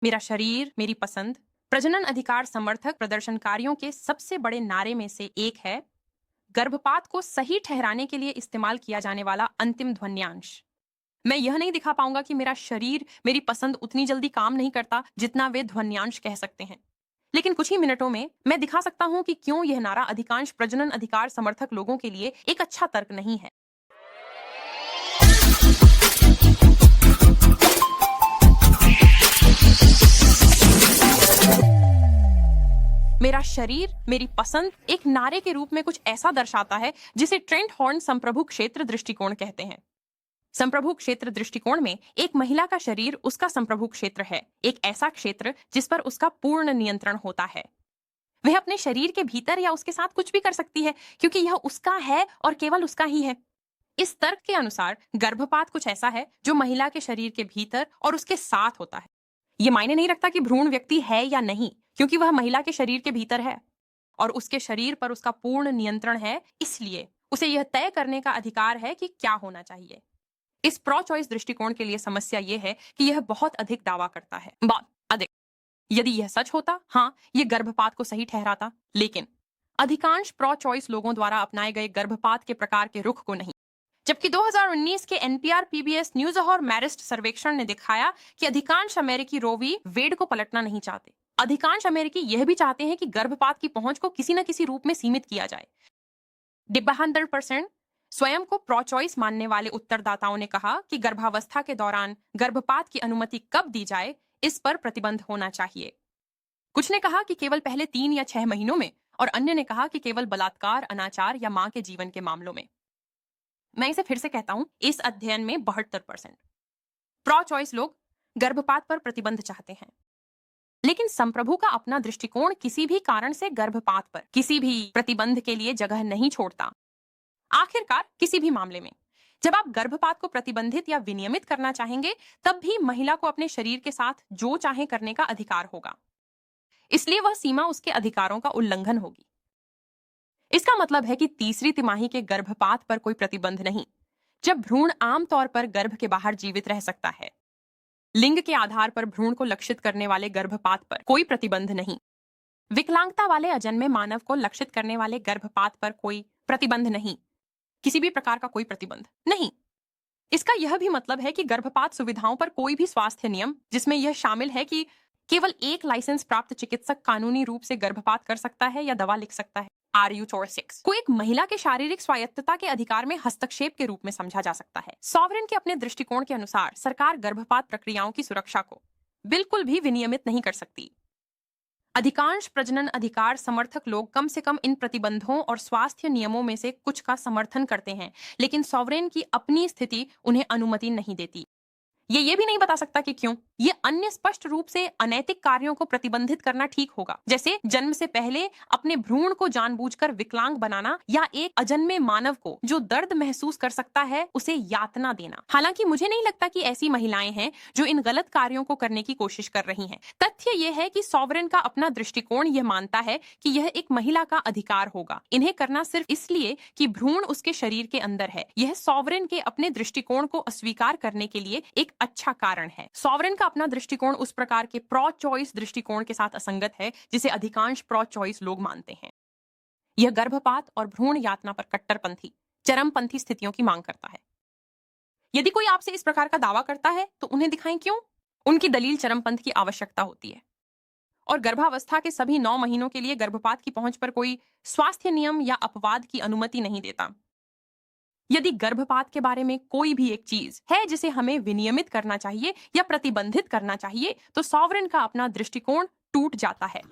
मेरा शरीर मेरी पसंद प्रजनन अधिकार समर्थक प्रदर्शनकारियों के सबसे बड़े नारे में से एक है गर्भपात को सही ठहराने के लिए इस्तेमाल किया जाने वाला अंतिम ध्वन्यांश। मैं यह नहीं दिखा पाऊंगा कि मेरा शरीर मेरी पसंद उतनी जल्दी काम नहीं करता जितना वे ध्वन्यांश कह सकते हैं, लेकिन कुछ ही मिनटों में मैं दिखा सकता हूं कि क्यों यह नारा अधिकांश प्रजनन अधिकार समर्थक लोगों के लिए एक अच्छा तर्क नहीं है। मेरा शरीर मेरी पसंद एक नारे के रूप में कुछ ऐसा दर्शाता है जिसे ट्रेंट हॉर्न संप्रभु क्षेत्र दृष्टिकोण कहते हैं। संप्रभु क्षेत्र दृष्टिकोण में एक महिला का शरीर उसका संप्रभु क्षेत्र है, एक ऐसा क्षेत्र जिस पर उसका पूर्ण नियंत्रण होता है। वह अपने शरीर के भीतर या उसके साथ कुछ भी कर सकती है क्योंकि यह उसका है और केवल उसका ही है। इस तर्क के अनुसार गर्भपात कुछ ऐसा है जो महिला के शरीर के भीतर और उसके साथ होता है। यह मायने नहीं रखता कि भ्रूण व्यक्ति है या नहीं, क्योंकि वह महिला के शरीर के भीतर है और उसके शरीर पर उसका पूर्ण नियंत्रण है, इसलिए उसे यह तय करने का अधिकार है कि क्या होना चाहिए। इस प्रो चॉइस दृष्टिकोण के लिए समस्या यह है कि यह बहुत अधिक दावा करता है। बहुत अधिक। यदि यह सच होता, हाँ, यह गर्भपात को सही ठहराता, लेकिन अधिकांश प्रो चॉइस लोगों द्वारा अपनाए गए गर्भपात के प्रकार के रुख को नहीं। जबकि 2019 के एनपीआर पीबीएस न्यूज और मैरिस्ट सर्वेक्षण ने दिखाया कि अधिकांश अमेरिकी रो वी वेड को पलटना नहीं चाहते। अधिकांश अमेरिकी यह भी चाहते हैं कि गर्भपात की पहुंच को किसी न किसी रूप में सीमित किया जाए। 72% स्वयं को प्रो चॉइस मानने वाले उत्तरदाताओं ने कहा कि गर्भावस्था के दौरान गर्भपात की अनुमति कब दी जाए, इस पर प्रतिबंध होना चाहिए। कुछ ने कहा कि केवल पहले 3 या 6 महीनों में, और अन्य ने कहा कि केवल बलात्कार, अनाचार या मां के जीवन के मामलों में। मैं इसे फिर से कहता हूं, इस अध्ययन में 72% प्रो चॉइस लोग गर्भपात पर प्रतिबंध चाहते हैं, लेकिन संप्रभु का अपना दृष्टिकोण किसी भी कारण से गर्भपात पर किसी भी प्रतिबंध के लिए जगह नहीं छोड़ता। आखिरकार किसी भी मामले में जब आप गर्भपात को प्रतिबंधित या विनियमित करना चाहेंगे, तब भी महिला को अपने शरीर के साथ जो चाहे करने का अधिकार होगा, इसलिए वह सीमा उसके अधिकारों का उल्लंघन होगी। इसका मतलब है कि तीसरी तिमाही के गर्भपात पर कोई प्रतिबंध नहीं, जब भ्रूण आमतौर पर गर्भ के बाहर जीवित रह सकता है। लिंग के आधार पर भ्रूण को लक्षित करने वाले गर्भपात पर कोई प्रतिबंध नहीं। विकलांगता वाले अजन्मे मानव को लक्षित करने वाले गर्भपात पर कोई प्रतिबंध नहीं, किसी भी प्रकार का कोई प्रतिबंध नहीं। इसका यह भी मतलब है कि गर्भपात सुविधाओं पर कोई भी स्वास्थ्य नियम, जिसमें यह शामिल है कि केवल एक लाइसेंस प्राप्त चिकित्सक कानूनी रूप से गर्भपात कर सकता है या दवा लिख सकता है, RU46 को एक महिला के शारीरिक स्वायत्तता के अधिकार में हस्तक्षेप के रूप में समझा जा सकता है। सॉवरेन के अपने दृष्टिकोण के अनुसार सरकार गर्भपात प्रक्रियाओं की सुरक्षा को बिल्कुल भी विनियमित नहीं कर सकती। अधिकांश प्रजनन अधिकार समर्थक लोग कम से कम इन प्रतिबंधों और स्वास्थ्य नियमों में से कुछ का समर्थन करते हैं, लेकिन सॉवरेन की अपनी स्थिति उन्हें अनुमति नहीं देती। ये भी नहीं बता सकता कि क्यों। ये अन्य स्पष्ट रूप से अनैतिक कार्यों को प्रतिबंधित करना ठीक होगा, जैसे जन्म से पहले अपने भ्रूण को जानबूझकर विकलांग बनाना या एक अजन्मे मानव को जो दर्द महसूस कर सकता है उसे यातना देना। हालांकि मुझे नहीं लगता कि ऐसी महिलाएं हैं जो इन गलत कार्यों को करने की कोशिश कर रही हैं। तथ्य यह है कि सॉवरेन का अपना दृष्टिकोण यह मानता है कि यह एक महिला का अधिकार होगा इन्हें करना, सिर्फ इसलिए कि भ्रूण उसके शरीर के अंदर है। यह सॉवरेन के अपने दृष्टिकोण को अस्वीकार करने के लिए एक अच्छा कारण है। सॉवरेन का अपना दृष्टिकोण उस प्रकार के प्रो चॉइस दृष्टिकोण के साथ असंगत है जिसे अधिकांश प्रो चॉइस लोग मानते हैं। यह गर्भपात और भ्रूण यातना पर कट्टरपंथी, चरमपंथी स्थितियों की मांग करता है। यदि कोई आपसे इस प्रकार का दावा करता है तो उन्हें दिखाएं क्यों। उनकी दलील चरमपंथ की आवश्यकता होती है और गर्भावस्था के सभी 9 महीनों के लिए गर्भपात की पहुंच पर कोई स्वास्थ्य नियम या अपवाद की अनुमति नहीं देता। यदि गर्भपात के बारे में कोई भी एक चीज है जिसे हमें विनियमित करना चाहिए या प्रतिबंधित करना चाहिए, तो सॉवरेन का अपना दृष्टिकोण टूट जाता है।